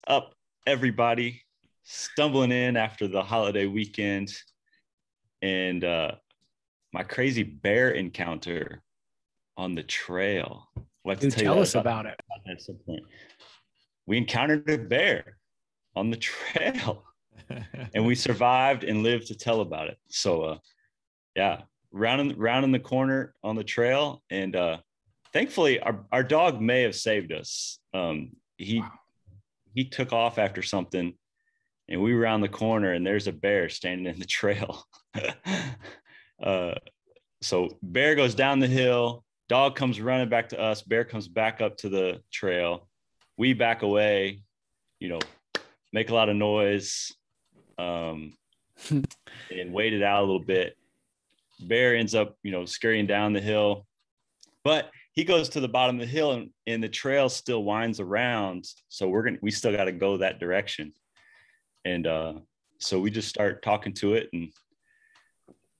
up, everybody? Stumbling in after the holiday weekend and my crazy bear encounter on the trail. I'll have to Dude, tell you tell that us about it. at some point. We encountered a bear on the trail and we survived and lived to tell about it. So, yeah, round in the corner on the trail. And thankfully, our dog may have saved us. He took off after something and we were around the corner and there's a bear standing in the trail. So bear goes down the hill, dog comes running back to us, bear comes back up to the trail. We back away, make a lot of noise, and wait it out a little bit. Bear ends up, scurrying down the hill, but he goes to the bottom of the hill and the trail still winds around. So we still got to go that direction. And so we just start talking to it and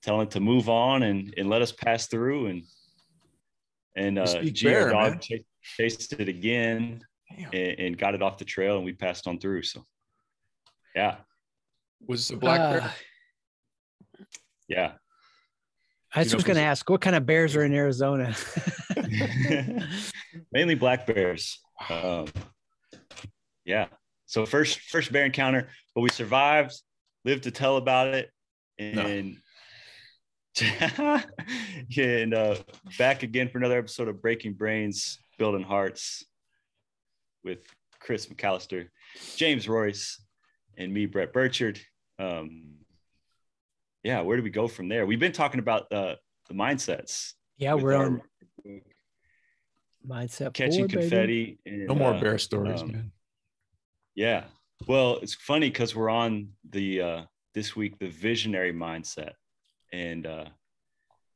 telling it to move on and let us pass through. And our dog chased it again and got it off the trail and we passed on through. So, yeah. Was it a black bear? Yeah. I was going to ask, what kind of bears are in Arizona? Mainly black bears. Yeah. So first bear encounter, but we survived, lived to tell about it, and back again for another episode of Breaking Brains, Building Hearts with Chris McAllister, James Royce, and me, Brett Burchard. Yeah, where do we go from there? We've been talking about the mindsets. Yeah, we're on mindset catching 4, confetti. And, no more bear stories, man. Yeah. Well, it's funny because we're on the this week the visionary mindset, and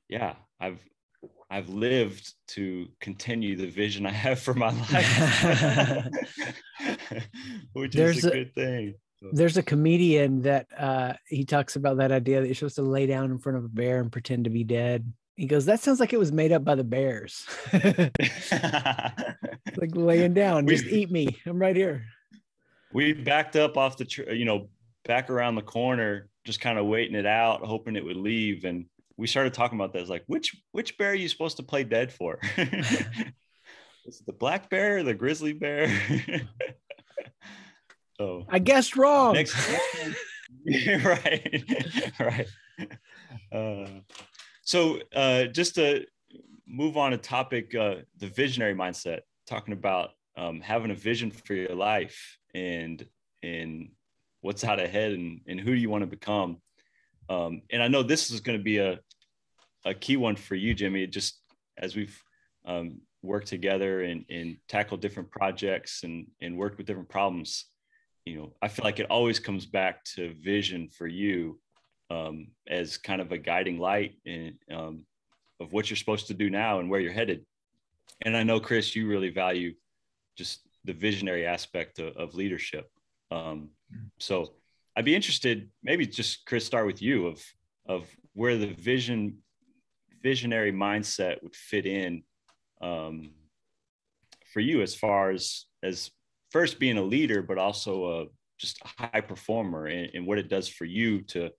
yeah, I've lived to continue the vision I have for my life, which is a good thing. There's a comedian that he talks about that idea that you're supposed to lay down in front of a bear and pretend to be dead. He goes, that sounds like it was made up by the bears. Like laying down, just eat me. I'm right here. We backed up off back around the corner, just kind of waiting it out, hoping it would leave. And we started talking about that. It's like, which bear are you supposed to play dead for? Is it the black bear or the grizzly bear? Oh, I guessed wrong. Right. So just to move on to topic, the visionary mindset, talking about having a vision for your life and what's out ahead and who do you want to become. And I know this is going to be a key one for you, Jimmy, just as we've worked together and tackled different projects and worked with different problems. I feel like it always comes back to vision for you as kind of a guiding light of what you're supposed to do now and where you're headed. And I know, Chris, you really value just the visionary aspect of leadership. So I'd be interested, maybe just Chris, start with you of where the visionary mindset would fit in for you as far as first being a leader, but also just a high performer and what it does for you to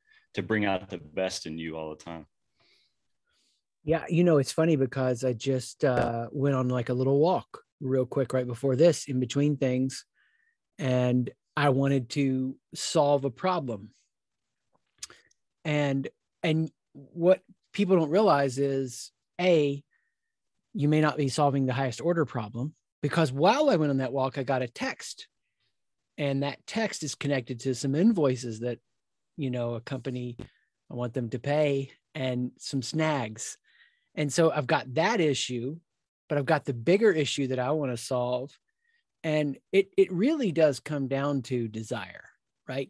bring out the best in you all the time. Yeah. It's funny because I just went on like a little walk real quick right before this in between things. And I wanted to solve a problem. And what people don't realize is you may not be solving the highest order problem, because while I went on that walk, I got a text, and that text is connected to some invoices that, a company, I want them to pay, and some snags. And so I've got that issue, but I've got the bigger issue that I want to solve. And it really does come down to desire, right?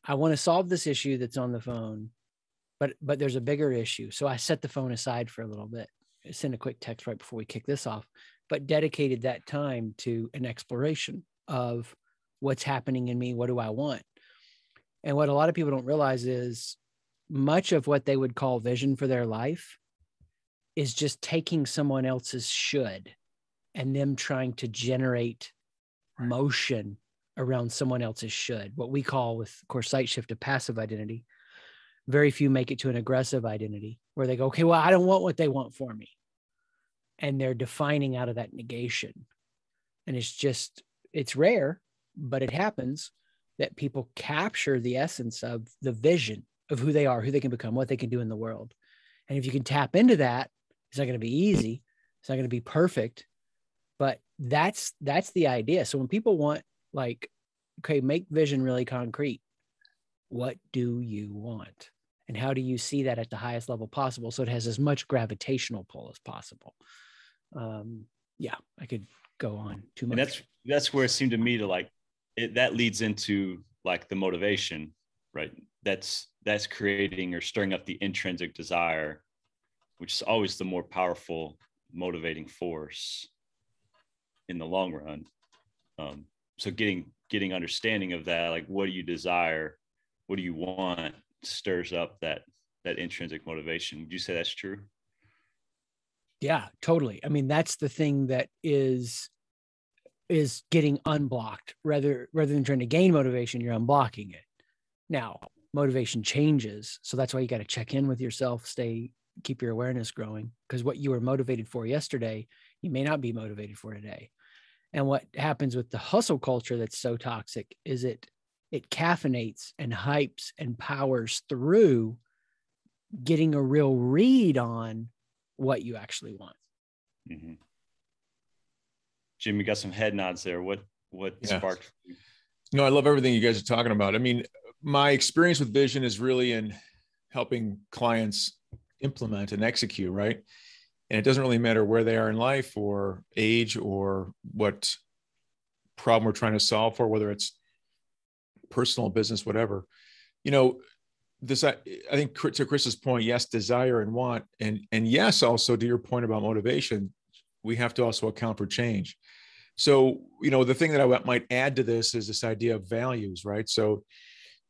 I want to solve this issue that's on the phone, but there's a bigger issue. So I set the phone aside for a little bit, send a quick text right before we kick this off, but dedicated that time to an exploration of what's happening in me. What do I want? And what a lot of people don't realize is much of what they would call vision for their life is just taking someone else's should and them trying to generate motion around someone else's should, what we call with, of course, sight shift, a passive identity. Very few make it to an aggressive identity where they go, okay, well, I don't want what they want for me. And they're defining out of that negation. And it's rare, but it happens that people capture the essence of the vision of who they are, who they can become, what they can do in the world. And if you can tap into that, it's not going to be easy. It's not going to be perfect, but that's the idea. So when people want, like, okay, make vision really concrete. What do you want? And how do you see that at the highest level possible? So it has as much gravitational pull as possible. Yeah, I could go on too much. And that's where it seemed to me to like, that leads into like the motivation, right? That's creating or stirring up the intrinsic desire, which is always the more powerful motivating force in the long run. So getting understanding of that, like, what do you desire? What do you want? Stirs up that intrinsic motivation. Would you say that's true? Yeah, totally. I mean, that's the thing that is getting unblocked rather than trying to gain motivation, you're unblocking it. Now, motivation changes. So that's why you got to check in with yourself, keep your awareness growing, because what you were motivated for yesterday, you may not be motivated for today. And what happens with the hustle culture that's so toxic is it caffeinates and hypes and powers through getting a real read on what you actually want. Mm-hmm. Jim, you got some head nods there. What sparked? No, I love everything you guys are talking about. I mean, my experience with vision is really in helping clients implement and execute, right? And it doesn't really matter where they are in life or age or what problem we're trying to solve for, whether it's personal, business, whatever. This, I think, to Chris's point, yes, desire and want, and yes, also to your point about motivation, we have to also account for change. So, the thing that I might add to this is this idea of values, right? So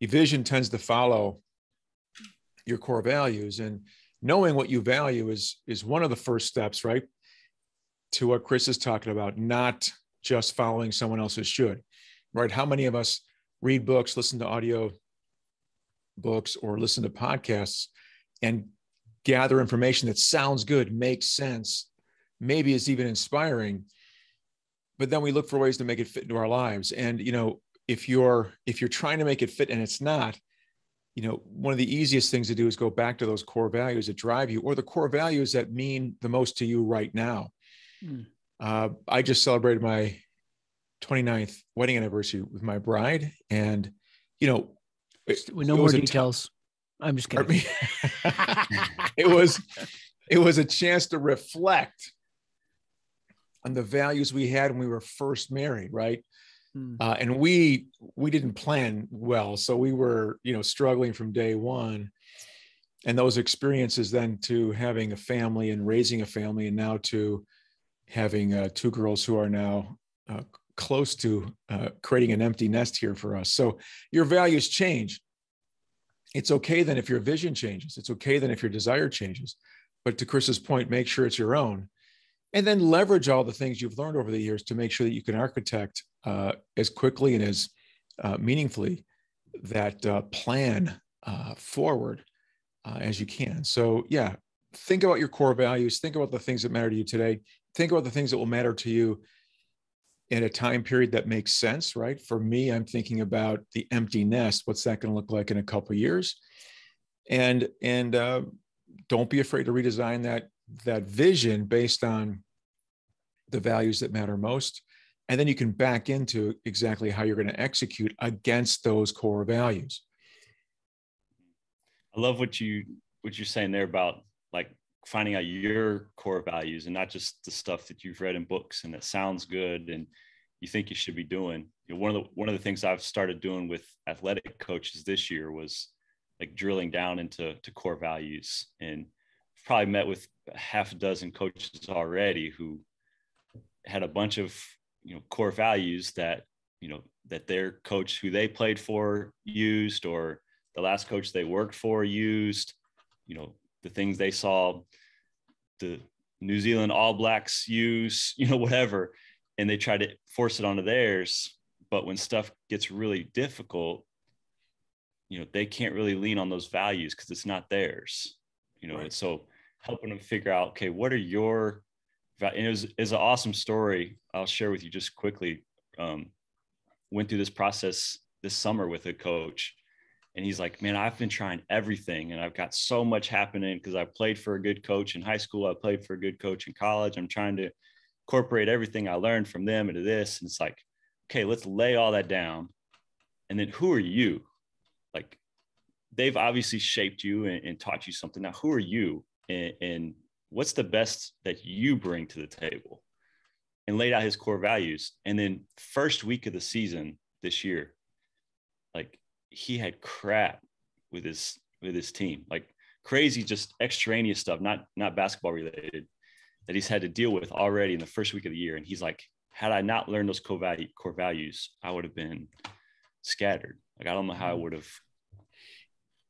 your vision tends to follow your core values, and knowing what you value is one of the first steps, right? To what Chris is talking about, not just following someone else's should, right? How many of us read books, listen to audio books, or listen to podcasts and gather information that sounds good, makes sense, maybe is even inspiring, but then we look for ways to make it fit into our lives. And, if you're trying to make it fit and it's not, one of the easiest things to do is go back to those core values that drive you, or the core values that mean the most to you right now. I just celebrated my 29th wedding anniversary with my bride, and, with no more details. I'm just kidding. It was a chance to reflect on the values we had when we were first married, right? And we didn't plan well, so we were, struggling from day one. And those experiences then to having a family and raising a family, and now to having two girls who are now close to creating an empty nest here for us. So your values change. It's okay then if your vision changes. It's okay then if your desire changes. But to Chris's point, make sure it's your own. And then leverage all the things you've learned over the years to make sure that you can architect as quickly and as meaningfully that plan forward as you can. So yeah, think about your core values. Think about the things that matter to you today. Think about the things that will matter to you in a time period that makes sense, right? For me, I'm thinking about the empty nest. What's that going to look like in a couple of years? And don't be afraid to redesign that vision based on the values that matter most. And then you can back into exactly how you're going to execute against those core values. I love what you're saying there about like finding out your core values and not just the stuff that you've read in books and that sounds good and you think you should be doing. One of the things I've started doing with athletic coaches this year was like drilling down into core values, and probably met with half a dozen coaches already who had a bunch of core values that that their coach who they played for used, or the last coach they worked for used, the things they saw the New Zealand All Blacks use, whatever, and they tried to force it onto theirs. but when stuff gets really difficult, they can't really lean on those values because it's not theirs, Right. And so helping them figure out, okay, what are your, and it was an awesome story I'll share with you just quickly. Went through this process this summer with a coach, and he's like, man, I've been trying everything and I've got so much happening because I played for a good coach in high school. I played for a good coach in college. I'm trying to incorporate everything I learned from them into this. And it's like, okay, let's lay all that down. And then who are you? Like, they've obviously shaped you and taught you something. Now, who are you? And what's the best that you bring to the table? And laid out his core values. And then first week of the season this year, like, he had crap with his team, like crazy, just extraneous stuff, not basketball related, that he's had to deal with already in the first week of the year. And he's like, had I not learned those core values, I would have been scattered. Like, I don't know how I would have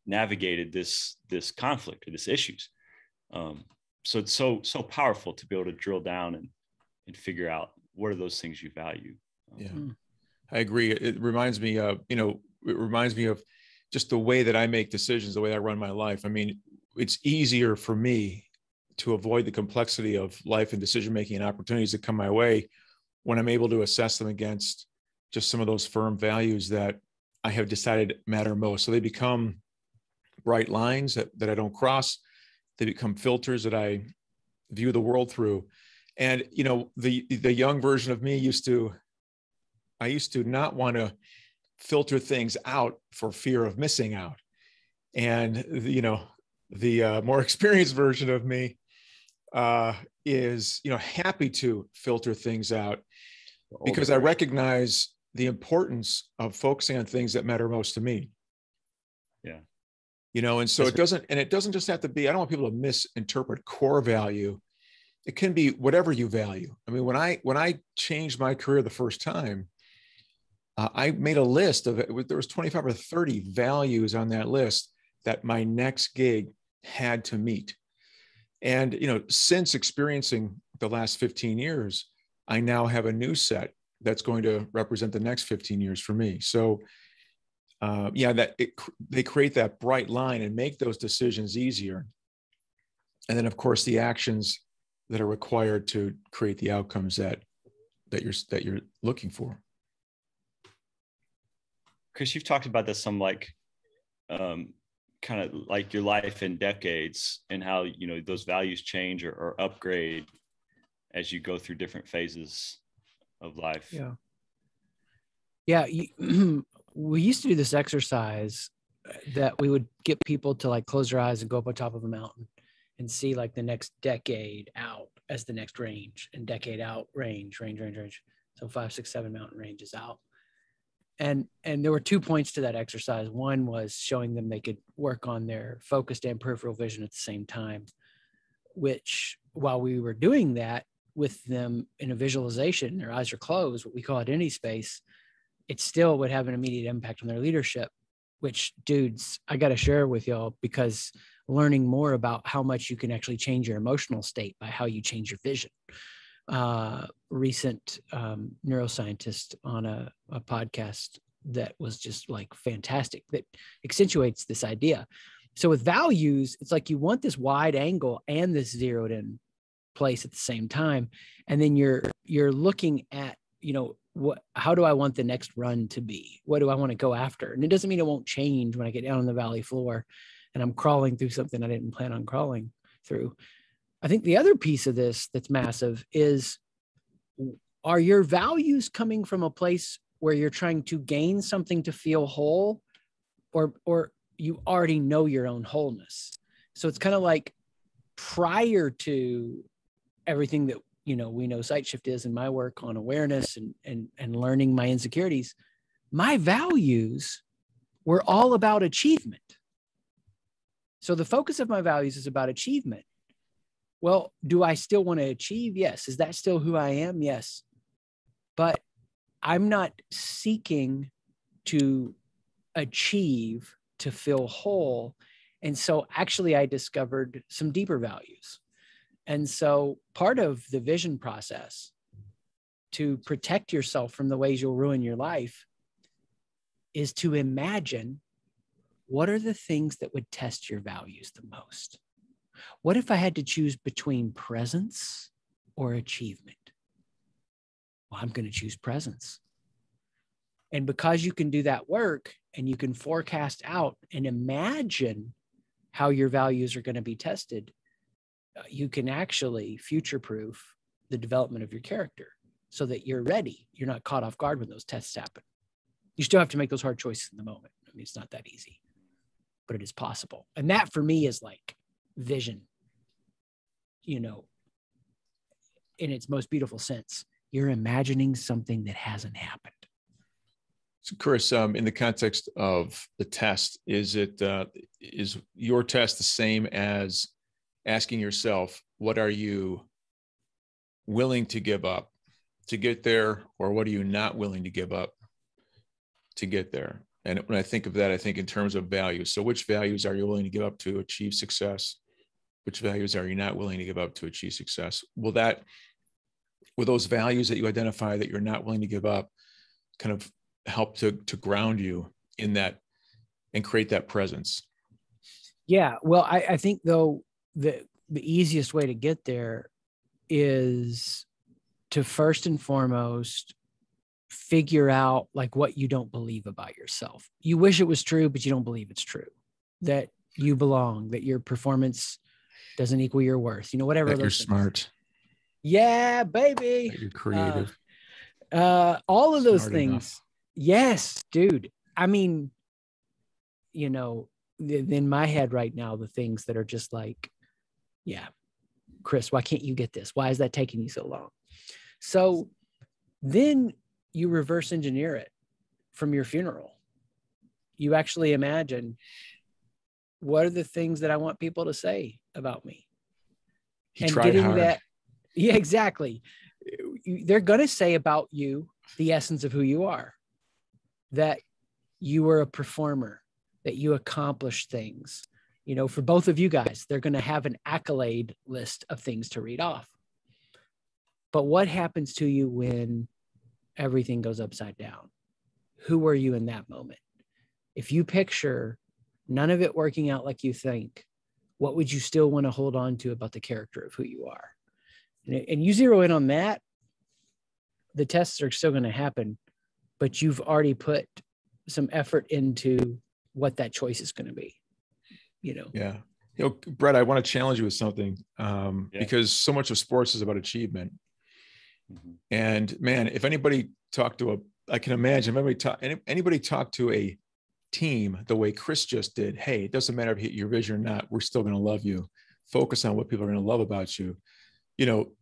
navigated this conflict or this issues. So it's so powerful to be able to drill down and figure out what are those things you value. Yeah, I agree. It reminds me of, just the way that I make decisions, the way I run my life. I mean, it's easier for me to avoid the complexity of life and decision-making and opportunities that come my way when I'm able to assess them against just some of those firm values that I have decided matter most. So they become bright lines that I don't cross. They become filters that I view the world through. And, the young version of me I used to not want to filter things out for fear of missing out. And, the more experienced version of me is, happy to filter things out because I recognize the importance of focusing on things that matter most to me. Yeah. And so it doesn't just have to be, I don't want people to misinterpret core value. It can be whatever you value. I mean, when I changed my career the first time, I made a list of it. There was 25 or 30 values on that list that my next gig had to meet. And, since experiencing the last 15 years, I now have a new set that's going to represent the next 15 years for me. So, they create that bright line and make those decisions easier. And then, of course, the actions that are required to create the outcomes that you're looking for. Chris, you've talked about this some, like, kind of like your life in decades and how, those values change or upgrade as you go through different phases of life. Yeah. Yeah. We used to do this exercise that we would get people to, like, close their eyes and go up on top of a mountain and see, like, the next decade out as the next range, and decade out range. So 5, 6, 7 mountain ranges out. And there were 2 points to that exercise. One was showing them they could work on their focused and peripheral vision at the same time, which, while we were doing that with them in a visualization, their eyes are closed, what we call identity space, it still would have an immediate impact on their leadership, which, dudes, I got to share with y'all, because learning more about how much you can actually change your emotional state by how you change your vision. Recent neuroscientist on a podcast that was just, like, fantastic, that accentuates this idea. So with values, it's like you want this wide angle and this zeroed in place at the same time. And then you're looking at, how do I want the next run to be? What do I want to go after? And it doesn't mean it won't change when I get down on the valley floor and I'm crawling through something I didn't plan on crawling through. I think the other piece of this that's massive is, are your values coming from a place where you're trying to gain something to feel whole, or you already know your own wholeness? So it's kind of like, prior to everything that, we know Sight Shift is, and my work on awareness and learning my insecurities, my values were all about achievement. So the focus of my values is about achievement. Well, do I still want to achieve? Yes. Is that still who I am? Yes. But I'm not seeking to achieve to feel whole. And so actually I discovered some deeper values. And so part of the vision process to protect yourself from the ways you'll ruin your life is to imagine, what are the things that would test your values the most? What if I had to choose between presence or achievement? Well, I'm going to choose presence. And because you can do that work and you can forecast out and imagine how your values are going to be tested, you can actually future-proof the development of your character so that you're ready. You're not caught off guard when those tests happen. You still have to make those hard choices in the moment. I mean, it's not that easy, but it is possible. And that for me is like vision, you know, in its most beautiful sense. You're imagining something that hasn't happened. So Chris, in the context of the test, is your test the same as asking yourself, what are you willing to give up to get there? Or what are you not willing to give up to get there? And when I think of that, I think in terms of values. So which values are you willing to give up to achieve success? Which values are you not willing to give up to achieve success? Will those values that you identify that you're not willing to give up kind of help to ground you in that and create that presence? Yeah. Well, I think though the easiest way to get there is to first and foremost figure out like what you don't believe about yourself. You wish it was true, but you don't believe it's true, that you belong, that your performance doesn't equal your worth, you know, whatever. That you're smart. Yeah, baby. That you're creative. All of those Smart things. enough. Yes, dude. I mean, you know, in my head right now, the things that are just like, yeah, Chris, why can't you get this? Why is that taking you so long? So then you reverse engineer it from your funeral. You actually imagine, what are the things that I want people to say about me? He tried hard. Yeah, exactly. They're going to say about you the essence of who you are, that you were a performer, that you accomplished things. You know, for both of you guys, they're going to have an accolade list of things to read off. But what happens to you when everything goes upside down? Who were you in that moment? If you picture none of it working out like you think, what would you still want to hold on to about the character of who you are? And you zero in on that, the tests are still going to happen, but you've already put some effort into what that choice is going to be, you know? Yeah. You know, Brett, I want to challenge you with something because so much of sports is about achievement. Mm-hmm. And man, if anybody talked to I can imagine if anybody talked to a team the way Chris just did, hey, it doesn't matter if you hit your vision or not, we're still going to love you. Focus on what people are going to love about you. You know,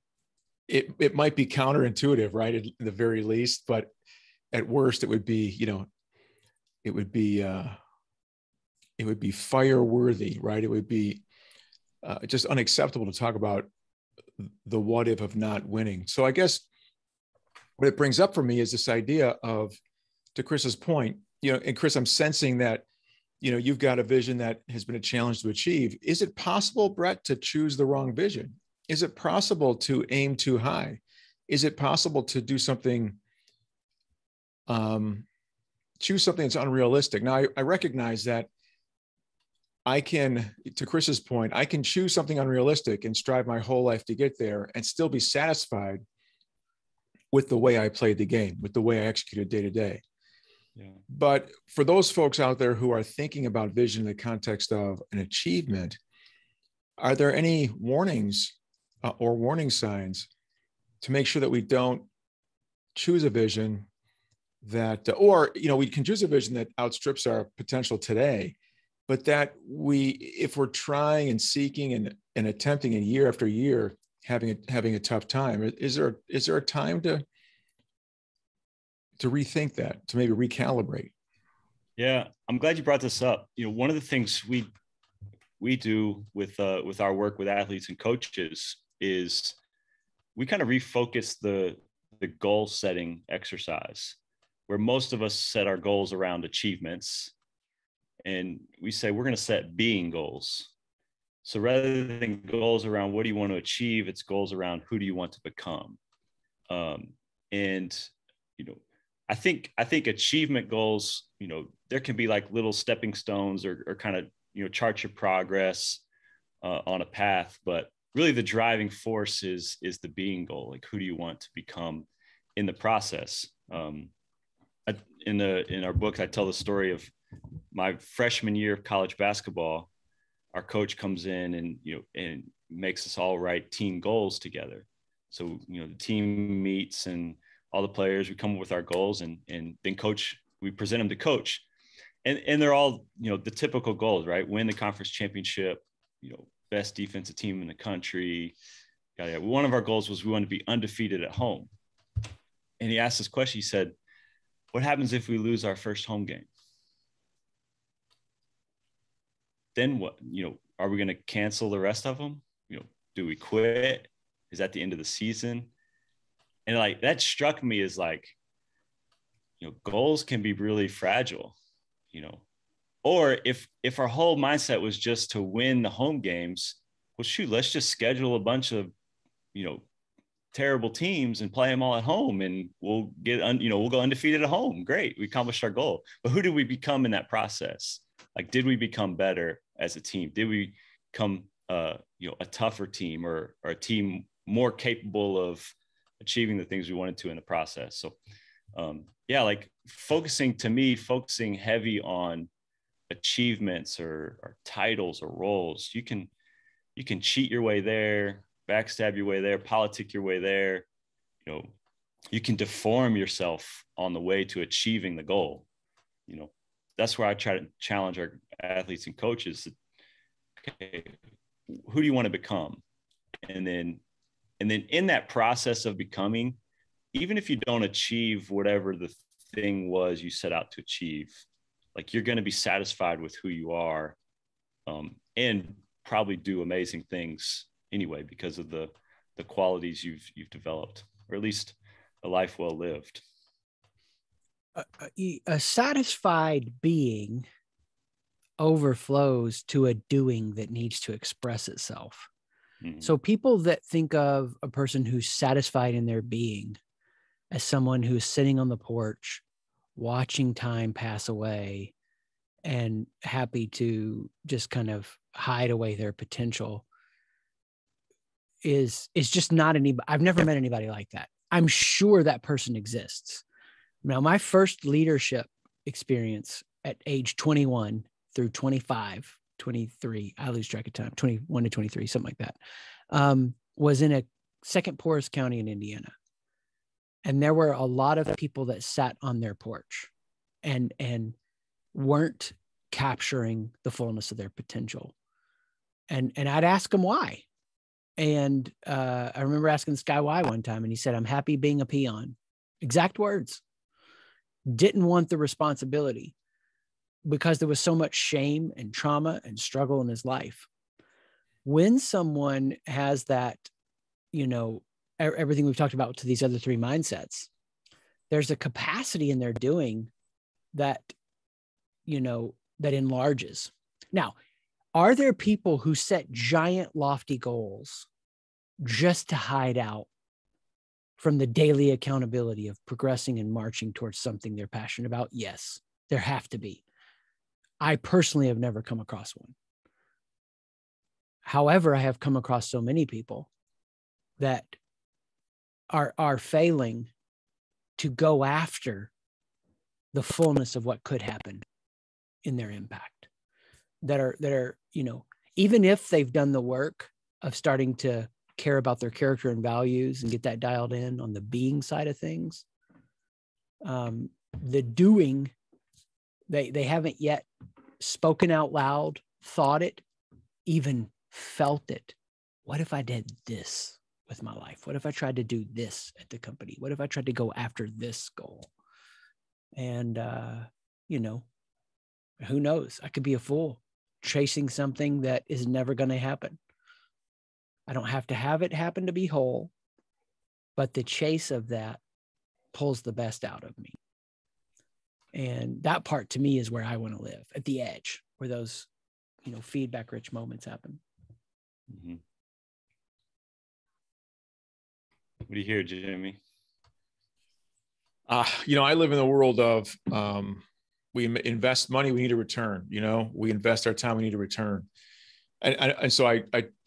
it might be counterintuitive, right? At the very least, but at worst, it would be, you know, it would be fire worthy, right? It would be just unacceptable to talk about the what if of not winning. So I guess what it brings up for me is this idea of, to Chris's point, you know, and Chris, I'm sensing that, you know, you've got a vision that has been a challenge to achieve. Is it possible, Brett, to choose the wrong vision? Is it possible to aim too high? Is it possible to do something, choose something that's unrealistic? Now, I recognize that I can, to Chris's point, I can choose something unrealistic and strive my whole life to get there and still be satisfied with the way I played the game, with the way I executed day to day. Yeah. But for those folks out there who are thinking about vision in the context of an achievement, are there any warnings or warning signs to make sure that we don't choose a vision that, or, you know, we can choose a vision that outstrips our potential today, but that if we're trying and seeking and attempting and year after year, having a tough time, is there a time to rethink that, to maybe recalibrate? Yeah, I'm glad you brought this up. You know, one of the things we do with our work with athletes and coaches is we kind of refocus the goal setting exercise, where most of us set our goals around achievements, and we say we're going to set being goals. So rather than goals around what do you want to achieve, it's goals around who do you want to become. And, you know, I think achievement goals, you know, there can be like little stepping stones or kind of, you know, chart your progress on a path, but really the driving force is the being goal. Like, who do you want to become in the process? In our book, I tell the story of my freshman year of college basketball. Our coach comes in and, you know, and makes us all write team goals together. So, you know, the team meets and all the players, we come up with our goals, and then we present them to coach. And they're all, you know, the typical goals, right? Win the conference championship, you know, best defensive team in the country. One of our goals was we wanted to be undefeated at home. And he asked this question. He said, what happens if we lose our first home game? Then what? You know, are we going to cancel the rest of them? You know, do we quit? Is that the end of the season? And like, that struck me as like, you know, goals can be really fragile, you know. Or if our whole mindset was just to win the home games, well, shoot, let's just schedule a bunch of, you know, terrible teams and play them all at home, and we'll we'll go undefeated at home. Great, we accomplished our goal. But who did we become in that process? Like, did we become better as a team? Did we become you know, a tougher team, or a team more capable of achieving the things we wanted to in the process? So yeah, like focusing heavy on achievements or titles or roles, you can cheat your way there, backstab your way there, politic your way there. You know, you can deform yourself on the way to achieving the goal. You know, that's where I try to challenge our athletes and coaches. Okay, who do you want to become? And then in that process of becoming, even if you don't achieve whatever the thing was you set out to achieve, like, you're going to be satisfied with who you are, and probably do amazing things anyway because of the qualities you've developed, or at least a life well lived. A satisfied being overflows to a doing that needs to express itself. Mm-hmm. So people that think of a person who's satisfied in their being as someone who's sitting on the porch, watching time pass away and happy to just kind of hide away their potential, is just not anybody. I've never met anybody like that. I'm sure that person exists. Now, my first leadership experience at age 21 through 25, 23, I lose track of time, 21 to 23, something like that, was in a second poorest county in Indiana. And there were a lot of people that sat on their porch and weren't capturing the fullness of their potential. And I'd ask them why. And I remember asking this guy why one time, and he said, I'm happy being a peon. Exact words. Didn't want the responsibility because there was so much shame and trauma and struggle in his life. When someone has that, you know, everything we've talked about to these other three mindsets, there's a capacity in their doing that, you know, that enlarges. Now, are there people who set giant, lofty goals just to hide out from the daily accountability of progressing and marching towards something they're passionate about? Yes, there have to be. I personally have never come across one. However, I have come across so many people that are failing to go after the fullness of what could happen in their impact, that are, you know, even if they've done the work of starting to care about their character and values and get that dialed in on the being side of things, the doing, they haven't yet spoken out loud, thought it, even felt it. What if I did this with my life? What if I tried to do this at the company? What if I tried to go after this goal? And, you know, who knows? I could be a fool chasing something that is never going to happen. I don't have to have it happen to be whole, but the chase of that pulls the best out of me. And that part to me is where I want to live, at the edge, where those, you know, feedback rich moments happen. Mm-hmm. What do you hear, Jimmy? I live in the world of we invest money, we need a return. We invest our time, we need a return. And so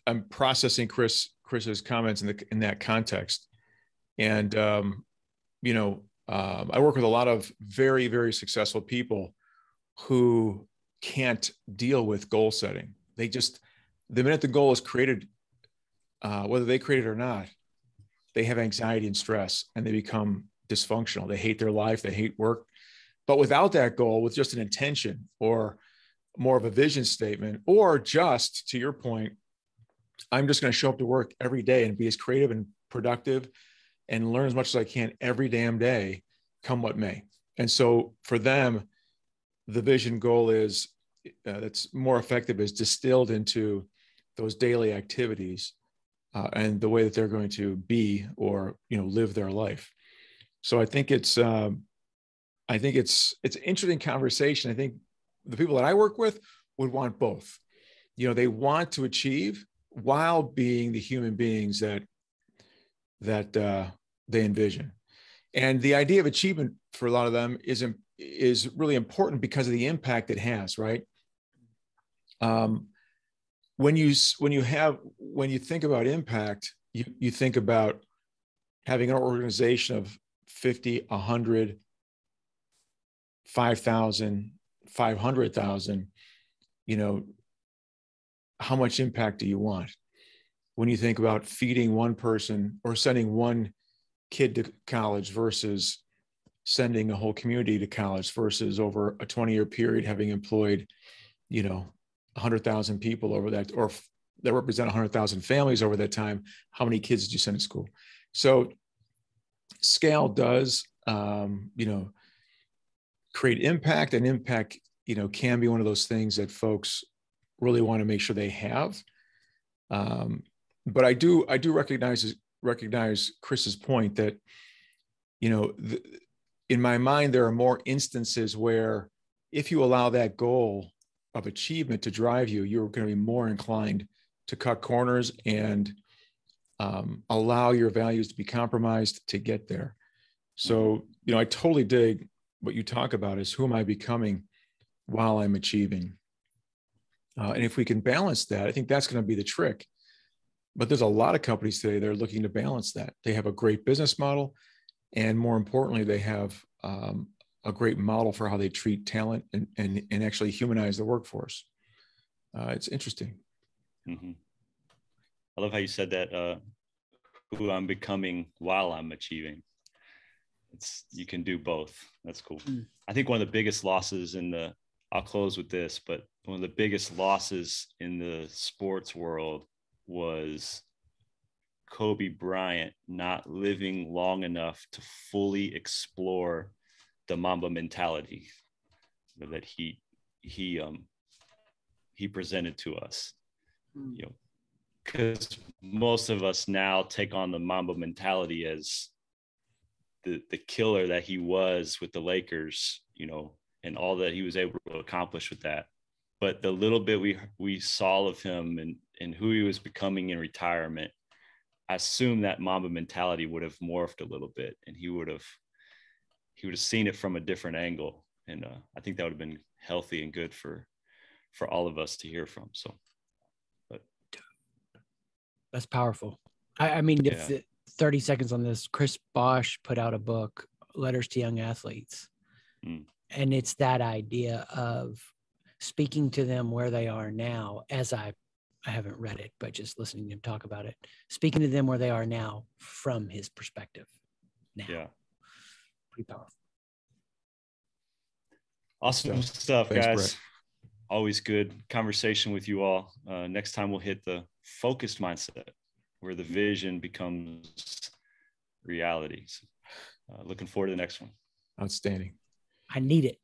I'm processing Chris's comments in that context. And I work with a lot of very, very successful people who can't deal with goal setting. The minute the goal is created, whether they create it or not, they have anxiety and stress, and they become dysfunctional. They hate their life, they hate work. But without that goal, with just an intention or more of a vision statement, or just to your point, I'm just going to show up to work every day and be as creative and productive and learn as much as I can every damn day, come what may. And so for them, the vision goal is that's more effective is distilled into those daily activities and the way that they're going to be or live their life. So I think it's an interesting conversation. I think the people that I work with would want both. They want to achieve while being the human beings that they envision. And the idea of achievement for a lot of them is really important because of the impact it has, right? When you think about impact, you think about having an organization of 50, 100, 5,000, 500,000, how much impact do you want? When you think about feeding one person or sending one kid to college versus sending a whole community to college versus over a 20-year period having employed, 100,000 people over that, or that represent 100,000 families over that time, how many kids did you send to school? So scale does, create impact, and impact, can be one of those things that folks really want to make sure they have. But I do recognize Chris's point that, in my mind, there are more instances where if you allow that goal of achievement to drive you, you're going to be more inclined to cut corners and allow your values to be compromised to get there. So, I totally dig what you talk about is who am I becoming while I'm achieving? And if we can balance that, I think that's going to be the trick. But there's a lot of companies today that are looking to balance that. They have a great business model, and more importantly, they have a great model for how they treat talent and actually humanize the workforce. It's interesting. Mm-hmm. I love how you said that, who I'm becoming while I'm achieving. You can do both. That's cool. I think one of the biggest losses I'll close with this, but one of the biggest losses in the sports world was Kobe Bryant not living long enough to fully explore the Mamba mentality that he presented to us. Because most of us now take on the Mamba mentality as the killer that he was with the Lakers, and all that he was able to accomplish with that. But the little bit we saw of him and who he was becoming in retirement, I assume that Mamba mentality would have morphed a little bit, and he would have seen it from a different angle. And I think that would have been healthy and good for all of us to hear from. So, but that's powerful. I mean, if 30 seconds on this, Chris Bosch put out a book, Letters to Young Athletes. And it's that idea of speaking to them where they are now, as I haven't read it, but just listening to him talk about it, speaking to them where they are now from his perspective now. Yeah. Pretty powerful. Awesome stuff, thanks, guys. Brett. Always good conversation with you all. Next time we'll hit the focused mindset, where the vision becomes realities. Looking forward to the next one. Outstanding. I need it.